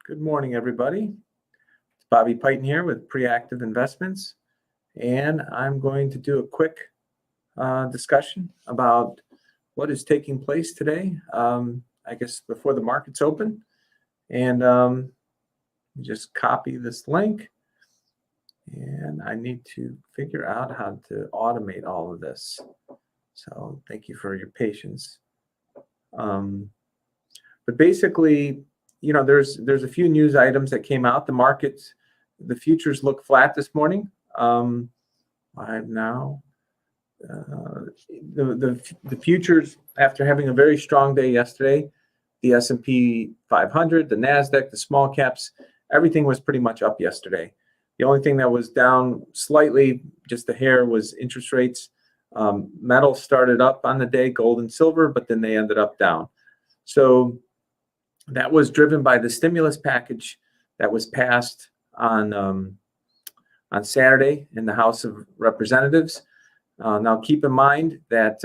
Good morning, everybody. It's Bobby Piton here with Preactive Investments, and I'm going to do a quick discussion about what is taking place today, I guess before the markets open. And just copy this link, and I need to figure out how to automate all of this. So thank you for your patience. But basically, there's a few news items that came out. The markets, the futures look flat this morning. I'm now the futures, after having a very strong day yesterday, the S&P 500, the Nasdaq, the small caps, everything was pretty much up yesterday. The only thing that was down slightly, just a hair, was interest rates. Metal started up on the day, gold and silver, but then they ended up down. So that was driven by the stimulus package that was passed on Saturday in the House of Representatives. Now, keep in mind that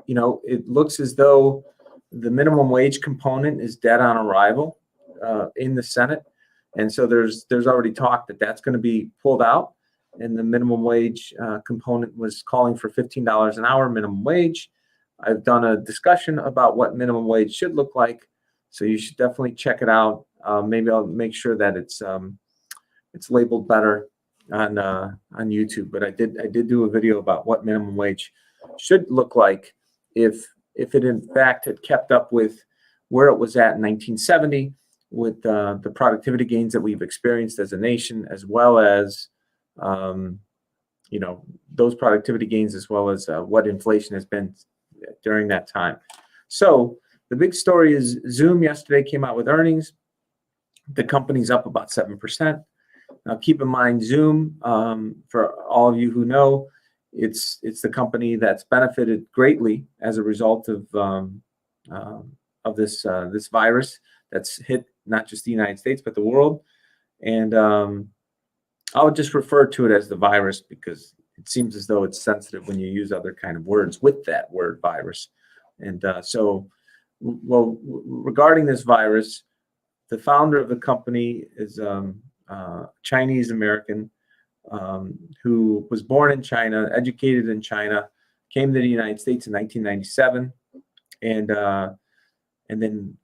it looks as though the minimum wage component is dead on arrival in the Senate, and so there's already talk that that's going to be pulled out. And the minimum wage component was calling for $15 an hour minimum wage. I've done a discussion about what minimum wage should look like, so you should definitely check it out. Maybe I'll make sure that it's labeled better on YouTube. But I did do a video about what minimum wage should look like if it in fact had kept up with where it was at in 1970, with the productivity gains that we've experienced as a nation, as well as those productivity gains, as well as what inflation has been during that time. So the big story is Zoom yesterday came out with earnings. The company's up about 7%. Now, keep in mind, Zoom, for all of you who know, it's the company that's benefited greatly as a result of this virus that's hit not just the United States but the world. And I would just refer to it as the virus because it seems as though it's sensitive when you use other kind of words with that word virus. And regarding this virus, the founder of the company is Chinese American who was born in China, educated in China, came to the United States in 1997, and then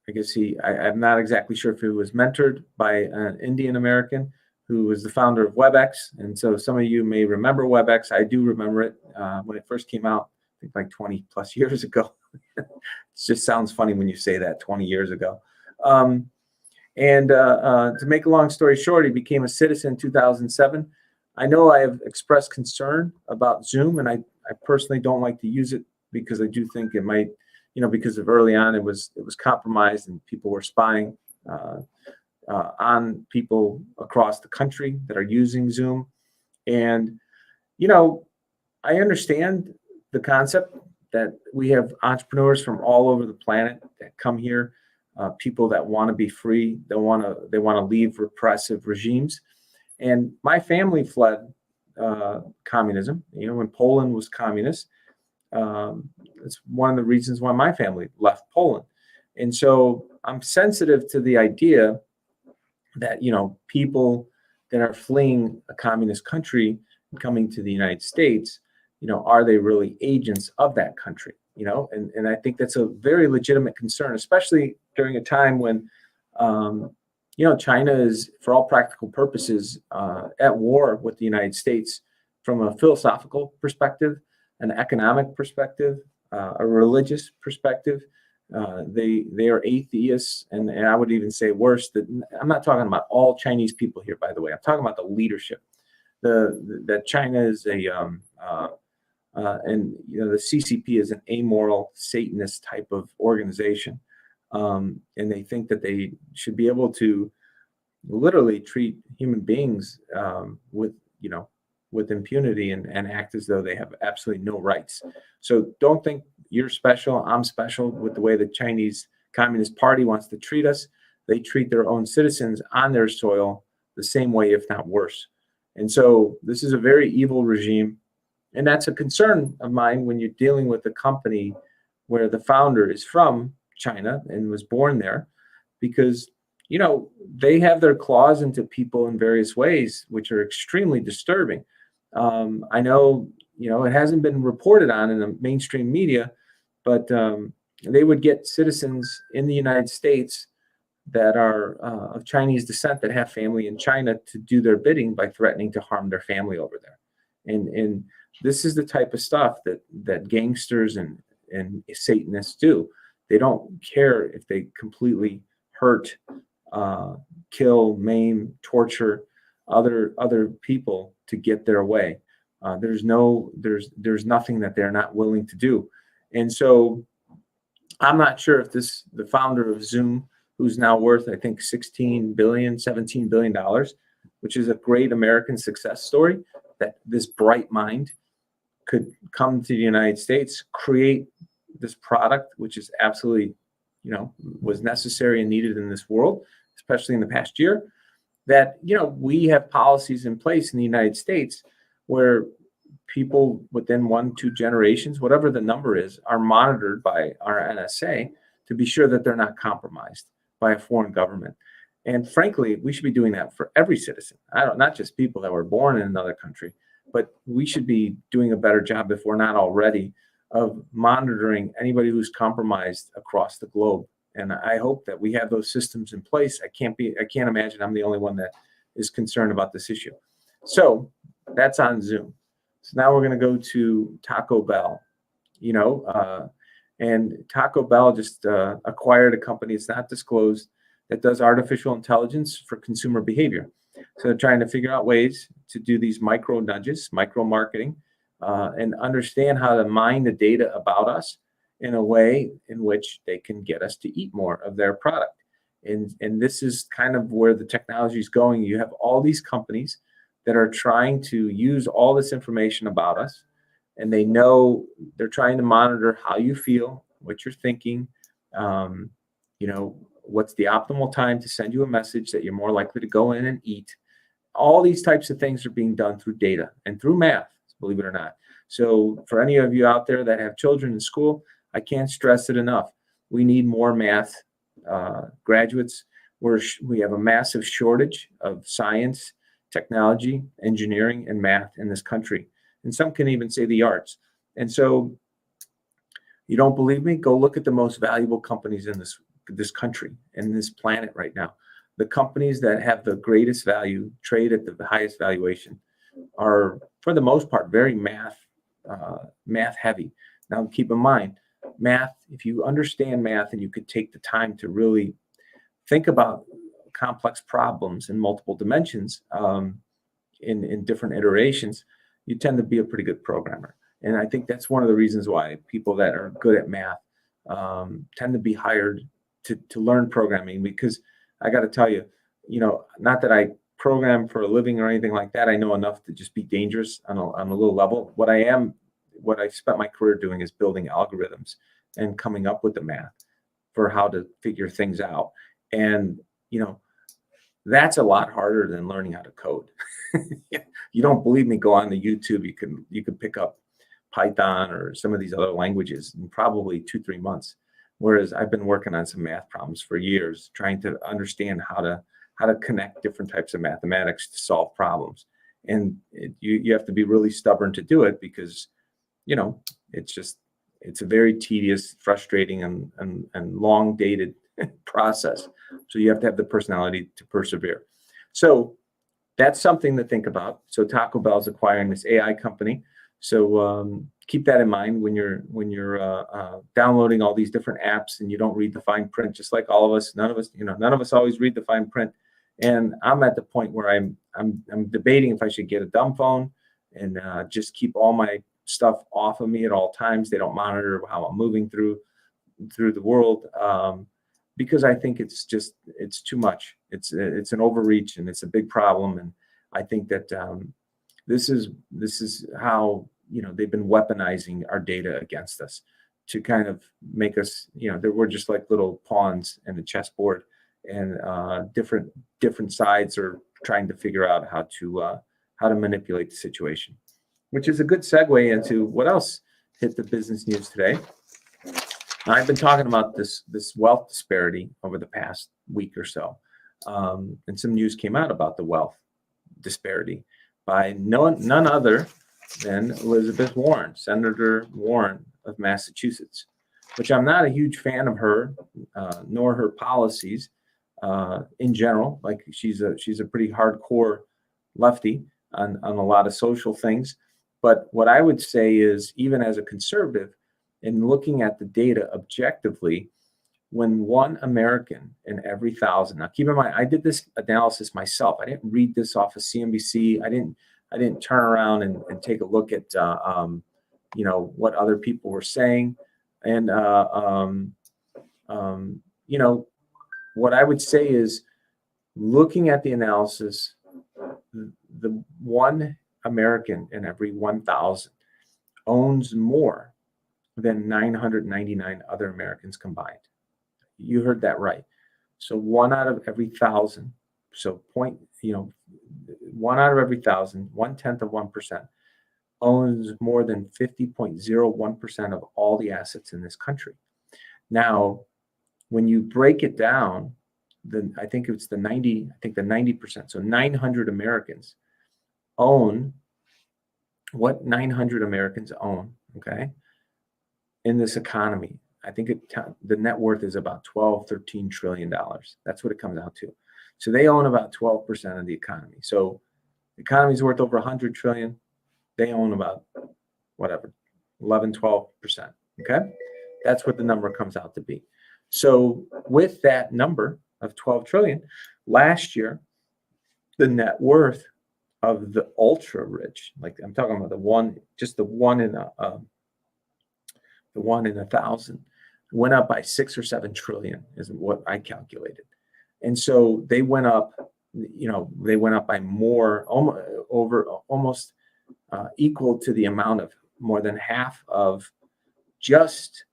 I guess I'm not exactly sure if he was mentored by an Indian American who was the founder of WebEx. And so some of you may remember WebEx. I do remember it when it first came out, I think like 20 plus years ago. It just sounds funny when you say that, 20 years ago. To make a long story short, he became a citizen in 2007. I know I have expressed concern about Zoom, and I personally don't like to use it because I do think it might, because of early on it was compromised and people were spying on people across the country that are using Zoom. And, I understand the concept that we have entrepreneurs from all over the planet that come here, people that want to be free, they want to leave repressive regimes. And my family fled communism, when Poland was communist. It's one of the reasons why my family left Poland. And so I'm sensitive to the idea that, people that are fleeing a communist country and coming to the United States, are they really agents of that country? And I think that's a very legitimate concern, especially during a time when, China is, for all practical purposes, at war with the United States from a philosophical perspective, an economic perspective, a religious perspective. They are atheists, and I would even say worse. That I'm not talking about all Chinese people here, by the way. I'm talking about the leadership. That China is and the CCP is an amoral Satanist type of organization, and they think that they should be able to literally treat human beings with impunity and act as though they have absolutely no rights. So don't think you're special, I'm special with the way the Chinese Communist Party wants to treat us. They treat their own citizens on their soil the same way, if not worse. And so this is a very evil regime. And that's a concern of mine when you're dealing with a company where the founder is from China and was born there, because, they have their claws into people in various ways, which are extremely disturbing. I know, it hasn't been reported on in the mainstream media, but they would get citizens in the United States that are of Chinese descent that have family in China to do their bidding by threatening to harm their family over there. And this is the type of stuff that gangsters and Satanists do. They don't care if they completely hurt, kill, maim, torture other people to get their way. There's nothing that they're not willing to do. And so I'm not sure if the founder of Zoom, who's now worth, I think, $16 billion, $17 billion, which is a great American success story, that this bright mind could come to the United States, create this product, which is absolutely, was necessary and needed in this world, especially in the past year, that, we have policies in place in the United States where people within 1-2 generations, whatever the number is, are monitored by our NSA to be sure that they're not compromised by a foreign government. And frankly, we should be doing that for every citizen. Not just people that were born in another country, but we should be doing a better job, if we're not already, of monitoring anybody who's compromised across the globe. And I hope that we have those systems in place. I can't imagine I'm the only one that is concerned about this issue. So that's on Zoom. So now we're going to go to Taco Bell, and Taco Bell just acquired a company, it's not disclosed, that does artificial intelligence for consumer behavior. So they're trying to figure out ways to do these micro nudges, micro marketing, and understand how to mine the data about us in a way in which they can get us to eat more of their product. And this is kind of where the technology is going. You have all these companies that are trying to use all this information about us, and they know they're trying to monitor how you feel, what you're thinking, what's the optimal time to send you a message that you're more likely to go in and eat. All these types of things are being done through data and through math, believe it or not. So for any of you out there that have children in school, I can't stress it enough. We need more math graduates. We have a massive shortage of science, technology, engineering, and math in this country. And some can even say the arts. And so you don't believe me? Go look at the most valuable companies in this country and this planet right now. The companies that have the greatest value, trade at the highest valuation, are, for the most part, very math heavy. Now, keep in mind, math, if you understand math and you could take the time to really think about complex problems in multiple dimensions, in different iterations, you tend to be a pretty good programmer. And I think that's one of the reasons why people that are good at math tend to be hired to learn programming. Because I got to tell you, not that I program for a living or anything like that. I know enough to just be dangerous on a little level. What I spent my career doing is building algorithms and coming up with the math for how to figure things out. And, that's a lot harder than learning how to code. You don't believe me? Go on to YouTube. You can pick up Piton or some of these other languages in probably 2-3 months. Whereas I've been working on some math problems for years, trying to understand how to connect different types of mathematics to solve problems. And you have to be really stubborn to do it, because, it's a very tedious, frustrating, and long dated process. So you have to have the personality to persevere. So that's something to think about. So Taco Bell is acquiring this AI company. So keep that in mind when you're downloading all these different apps and you don't read the fine print. Just like all of us, none of us always read the fine print. And I'm at the point where I'm debating if I should get a dumb phone and just keep all my stuff off of me at all times. They don't monitor how I'm moving through the world, because I think it's too much. It's an overreach, and it's a big problem. And I think that this is how they've been weaponizing our data against us to kind of make us that we're just like little pawns in the chessboard, and different sides are trying to figure out how to manipulate the situation, which is a good segue into what else hit the business news today. I've been talking about this wealth disparity over the past week or so. And some news came out about the wealth disparity by none other than Elizabeth Warren, Senator Warren of Massachusetts, which I'm not a huge fan of her, nor her policies in general. Like she's a pretty hardcore lefty on a lot of social things. But what I would say is, even as a conservative, in looking at the data objectively, when one American in every 1,000. Now, keep in mind, I did this analysis myself. I didn't read this off of CNBC. I didn't turn around and take a look at what other people were saying. And what I would say is, looking at the analysis, the one American in every 1,000 owns more than 999 other Americans combined. You heard that right. So 1 out of every 1,000. So 1 out of every 1,000, 1/10 of 1%, owns more than 50.01% of all the assets in this country. Now, when you break it down, then I think it's the 90%. So 900 Americans own what 900 Americans own, okay, in this economy. I think the net worth is about $12-13 trillion. That's what it comes out to. So they own about 12% of the economy. So the economy is worth over 100 trillion. They own about 11-12%. Okay, that's what the number comes out to be. So with that number of 12 trillion, last year, the net worth of the ultra rich, like I'm talking about the one in the 1,000, went up by 6 or 7 trillion, is what I calculated. And so they went up, by more, almost equal to the amount of more than half of just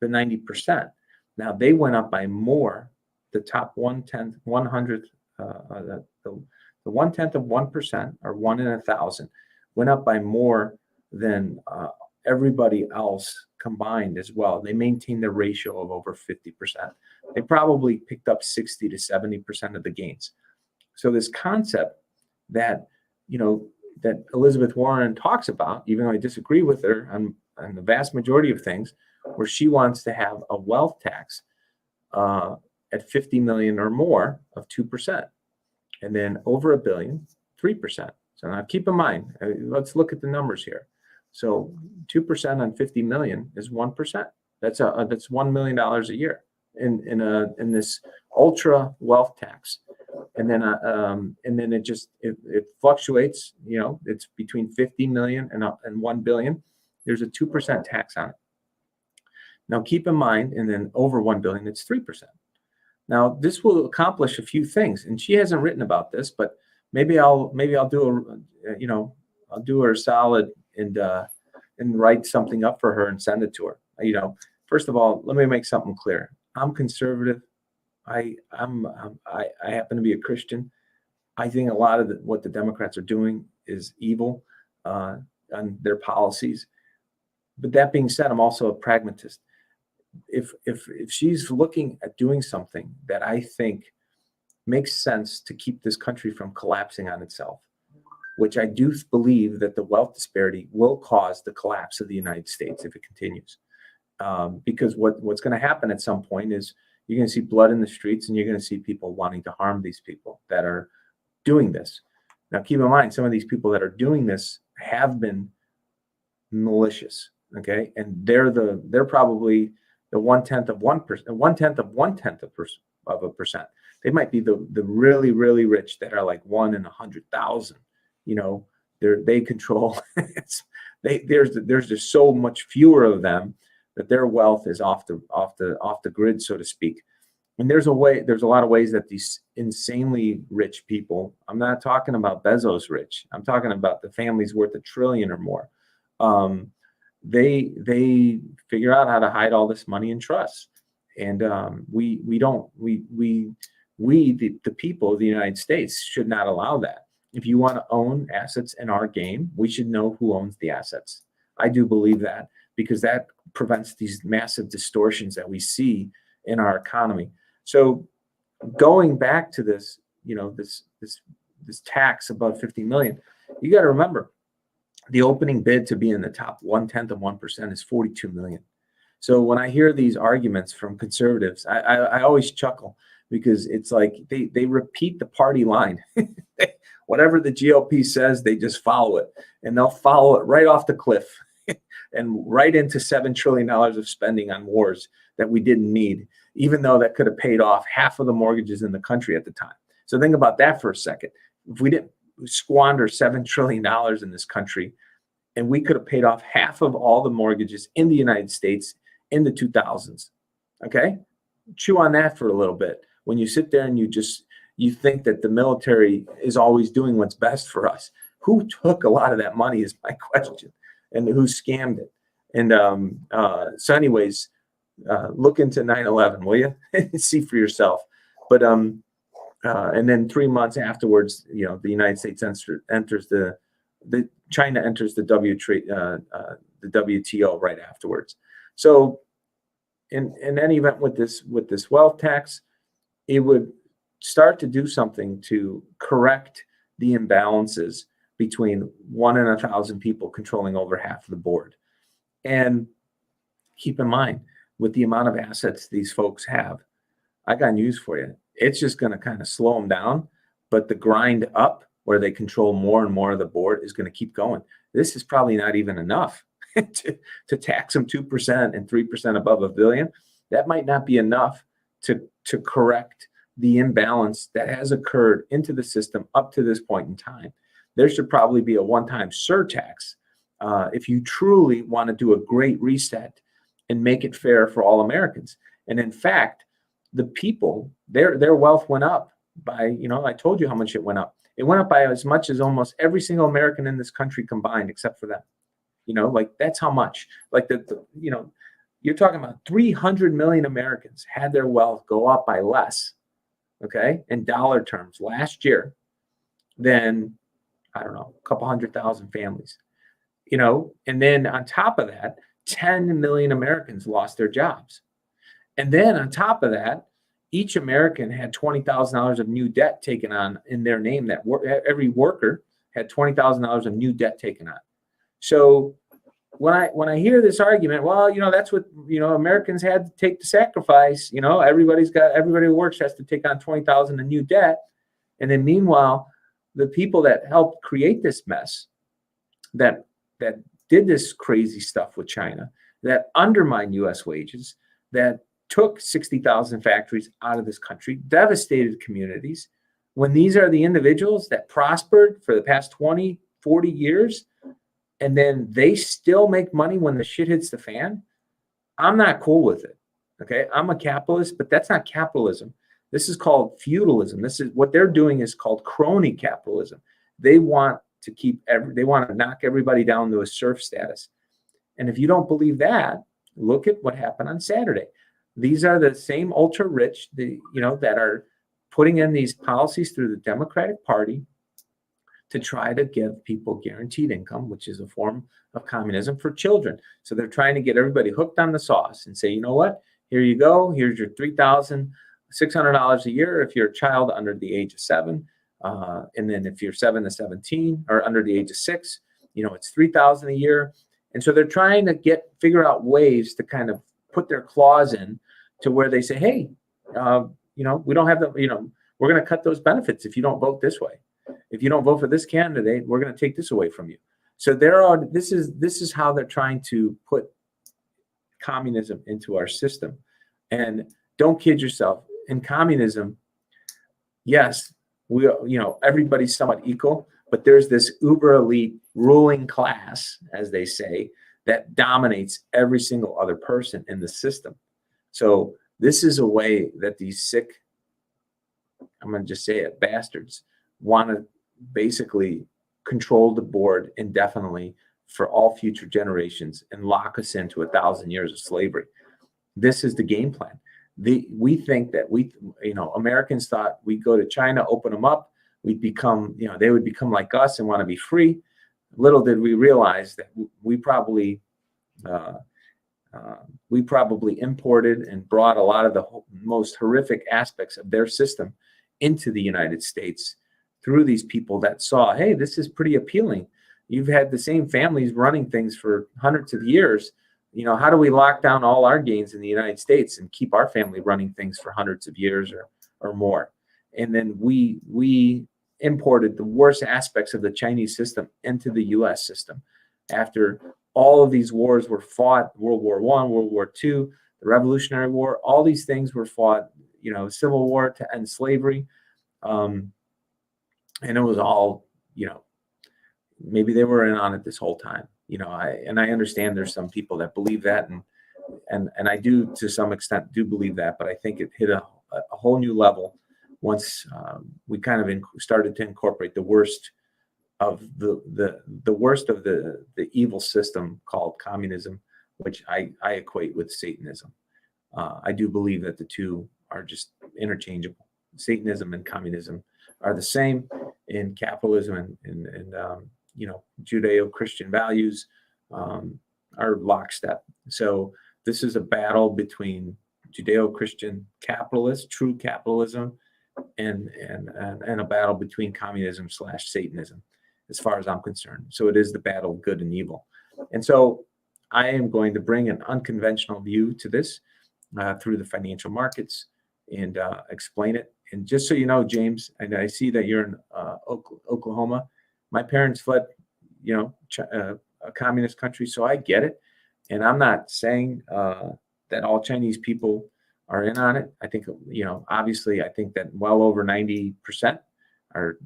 the 90%. Now they went up by more. The top 1/10, 100th, the 1/10 of 1%, or 1 in 1,000, went up by more than everybody else combined as well. They maintained their ratio of over 50%. They probably picked up 60 to 70% of the gains. So this concept that that Elizabeth Warren talks about, even though I disagree with her on the vast majority of things, where she wants to have a wealth tax at 50 million or more of 2%, and then over $1 billion, 3%. So now keep in mind, let's look at the numbers here. So 2% on 50 million is 1%. That's $1 million a year in this ultra wealth tax. And then it fluctuates. It's between 50 million and 1 billion. There's a 2% tax on it. Now keep in mind, and then over 1 billion, it's 3%. Now this will accomplish a few things, and she hasn't written about this, but maybe I'll do I'll do her a solid and write something up for her and send it to her. First of all, let me make something clear. I'm conservative. I happen to be a Christian. I think a lot of what the Democrats are doing is evil on their policies. But that being said, I'm also a pragmatist. If she's looking at doing something that I think makes sense to keep this country from collapsing on itself, which I do believe that the wealth disparity will cause the collapse of the United States if it continues. Because what's going to happen at some point is you're going to see blood in the streets, and you're going to see people wanting to harm these people that are doing this. Now, keep in mind, some of these people that are doing this have been malicious, okay? And they're probably the 1/10 of 1%, 1/10 of 1/10 of a percent. They might be the really, really rich that are like 1 in 100,000. They control. There's just so much fewer of them that their wealth is off the grid, so to speak. And there's a lot of ways that these insanely rich people, I'm not talking about Bezos rich, I'm talking about the families worth $1 trillion or more. They figure out how to hide all this money in trusts. And the people of the United States should not allow that. If you want to own assets in our game, we should know who owns the assets. I do believe that, because that prevents these massive distortions that we see in our economy. So going back to this, this tax above 50 million, you got to remember the opening bid to be in the top 0.1% is 42 million. So when I hear these arguments from conservatives, I always chuckle, because it's like they repeat the party line. Whatever the GOP says, they just follow it, and they'll follow it right off the cliff and right into $7 trillion of spending on wars that we didn't need, even though that could have paid off half of the mortgages in the country at the time. So think about that for a second. If we didn't squander $7 trillion in this country, and we could have paid off half of all the mortgages in the United States in the 2000s. Okay? Chew on that for a little bit. When you sit there and you think that the military is always doing what's best for us. Who took a lot of that money is my question, and who scammed it. And so anyways, look into 9/11, will you? See for yourself. But and then 3 months afterwards, the United States enters China enters the WTO right afterwards. So in any event, with this wealth tax, it would start to do something to correct the imbalances between 1 in 1,000 people controlling over half of the board. And keep in mind, with the amount of assets these folks have, I got news for you. It's just going to kind of slow them down, but the grind up where they control more and more of the board is going to keep going. This is probably not even enough to tax them 2% and 3% above $1 billion. That might not be enough to correct the imbalance that has occurred into the system up to this point in time. There should probably be a one-time surtax if you truly want to do a great reset and make it fair for all Americans. And in fact, the people, their wealth went up by, I told you how much it went up. It went up by as much as almost every single American in this country combined, except for them. That's how much. You're talking about 300 million Americans had their wealth go up by less, okay, in dollar terms last year than, I don't know, a couple 100,000 families, and then on top of that, 10 million Americans lost their jobs. And then on top of that, each American had $20,000 of new debt taken on in their name. That every worker had $20,000 of new debt taken on. So when I hear this argument, well, that's what Americans had to take the sacrifice. Everybody who works has to take on $20,000 in new debt, and then meanwhile, the people that helped create this mess, that did this crazy stuff with China, that undermined U.S. wages, that took 60,000 factories out of this country, devastated communities. When these are the individuals that prospered for the past 20, 40 years, and then they still make money when the shit hits the fan, I'm not cool with it. Okay, I'm a capitalist, but that's not capitalism. This is called feudalism. This is what they're doing is called crony capitalism. They want to knock everybody down to a serf status. And if you don't believe that, look at what happened on Saturday. These are the same ultra rich, that are putting in these policies through the Democratic Party to try to give people guaranteed income, which is a form of communism for children. So they're trying to get everybody hooked on the sauce and say, you know what? Here you go. Here's your $3,600 a year if you're a child under the age of 7. And then if you're 7 to 17 or under the age of 6, it's $3,000 a year. And so they're trying to figure out ways to kind of put their claws in to where they say, hey, we don't have we're going to cut those benefits if you don't vote this way. If you don't vote for this candidate, we're going to take this away from you. So this is how they're trying to put communism into our system. And don't kid yourself. In communism, yes, everybody's somewhat equal, but there's this uber elite ruling class, as they say, that dominates every single other person in the system. So this is a way that these sick, I'm going to just say it, bastards want to basically control the board indefinitely for all future generations and lock us into 1,000 years of slavery. This is the game plan. We think that Americans thought we'd go to China, open them up, we'd become, they would become like us and want to be free. Little did we realize that we probably We probably imported and brought a lot of the most horrific aspects of their system into the United States through these people that saw, hey, this is pretty appealing. You've had the same families running things for hundreds of years. How do we lock down all our gains in the United States and keep our family running things for hundreds of years or more? And then we imported the worst aspects of the Chinese system into the U.S. system after all of these wars were fought. World War I, World War II, the Revolutionary War, all these things were fought, Civil War to end slavery. And it was all, maybe they were in on it this whole time. I understand there's some people that believe that, and I do to some extent do believe that, but I think it hit a whole new level once we kind of started to incorporate the worst of the worst of the evil system called communism, which I equate with Satanism. I do believe that the two are just interchangeable. Satanism and communism are the same in capitalism, and Judeo-Christian values are lockstep. So this is a battle between Judeo-Christian capitalists, true capitalism, and a battle between communism / Satanism, as far as I'm concerned. So it is the battle of good and evil. And so I am going to bring an unconventional view to this through the financial markets and explain it. And just so you know, James, and I see that you're in Oklahoma. My parents fled, a communist country, so I get it. And I'm not saying that all Chinese people are in on it. I think, obviously, I think that well over 90% are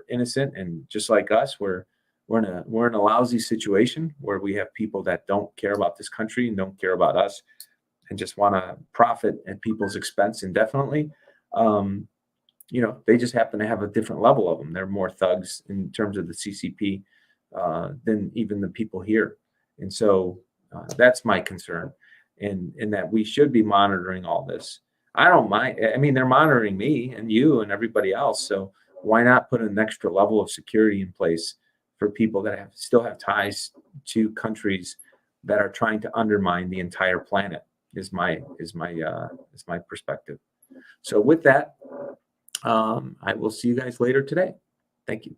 innocent, and just like us, we're in a lousy situation where we have people that don't care about this country and don't care about us, and just want to profit at people's expense indefinitely. They just happen to have a different level of them. They're more thugs in terms of the CCP than even the people here. And so that's my concern, and that we should be monitoring all this. I don't mind. I mean, they're monitoring me and you and everybody else. So why not put an extra level of security in place for people that still have ties to countries that are trying to undermine the entire planet? Is my perspective. So with that, I will see you guys later today. Thank you.